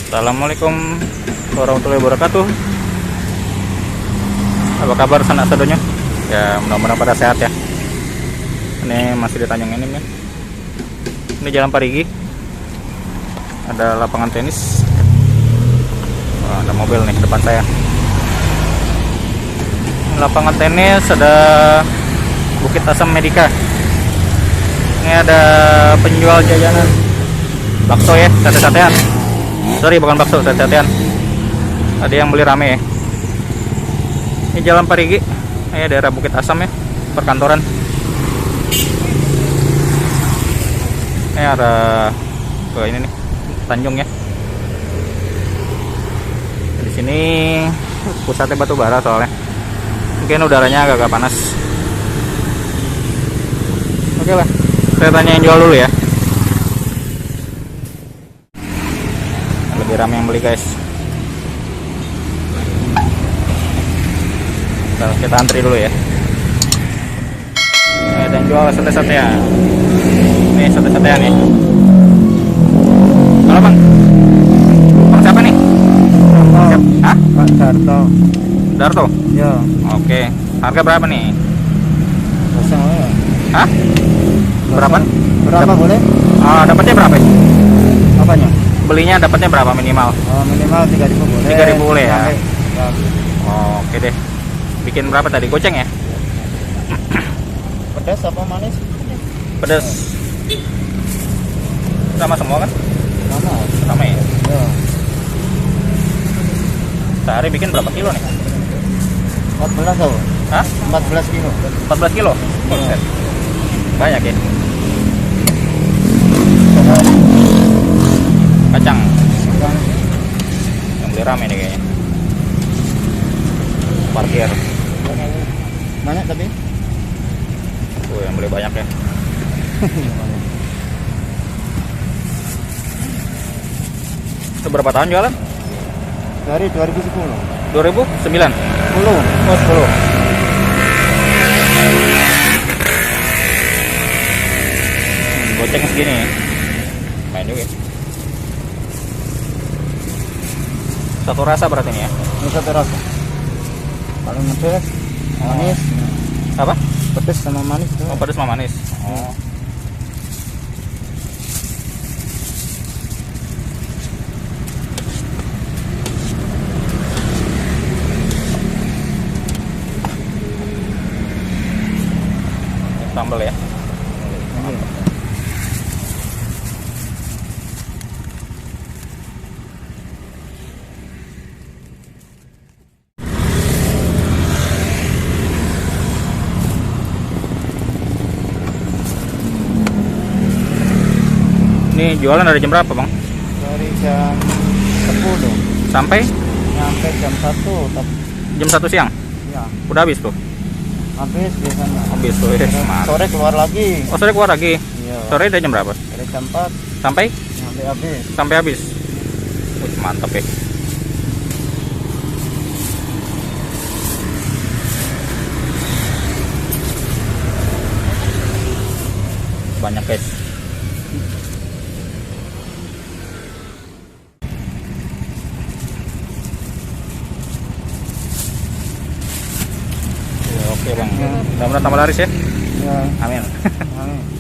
Assalamualaikum warahmatullahi wabarakatuh. Apa kabar sanak sadonya? Ya mudah-mudahan pada sehat ya. Ini masih di Tanjung Enim ya. Ini Jalan Parigi. Ada lapangan tenis. Wah, ada mobil nih depan saya. Lapangan tenis, ada Bukit Asam Medika. Ini ada penjual jajanan bakso ya, sate-satean. Sorry, bukan bakso, sate-satean. Ada yang beli rame ya. Ini Jalan Parigi, ini daerah Bukit Asam ya, perkantoran. Ini arah ke ini nih, Tanjung ya. Di sini pusatnya batu bara soalnya. Mungkin udaranya agak panas. Oke lah, saya tanya yang jual dulu ya. Lebih ramai yang beli guys. Bentar, kita antri dulu ya. Ini ada yang jual sate-satean. Ini sate-satean nih. Halo bang, bang siapa nih? Hah? Pak Darto. Darto? Ya. Oke, harga berapa nih? Kosong ya. Hah? Berapa? Berapa boleh? Dapatnya berapa? Apanya? Belinya dapatnya berapa minimal? Minimal 3.000 boleh. 3.000 boleh ya? Sampai. Oke deh. Bikin berapa tadi? Goceng ya? Pedas apa manis? Pedas. Sama semua kan? Sama. Sama ya? Ya. Sehari bikin berapa kilo nih? 14 tau? Hah? 14 kilo. 14 kilo? Buset. Banyak ya? Kacang. Yang beli rame nih kayaknya. Parkir. Banyak tapi? Yang beli banyak ya. Itu berapa tahun jualan? Dari 2010. 2009? 10. Oh 10. Goceng segini main juga. Satu rasa berarti ini ya? Ini satu rasa. Kalau pedas, manis. Apa? Pedas sama manis. Oh, pedas sama manis. Oh. Sambal ya. Ini jualan dari jam berapa bang? Dari jam 10 Sampai nyampe jam 1 jam 1 siang? ya. Udah habis tuh? Habis biasanya. Habis tuh ya. Sore keluar lagi. Oh sore keluar lagi? Iya. Sore dari jam berapa? Dari jam 4 Sampai? sampai habis. Sampai habis? Wih, mantap ya. Banyak guys. Oke bang, mudah-mudahan tambah laris ya. Ya. Amin. Amin.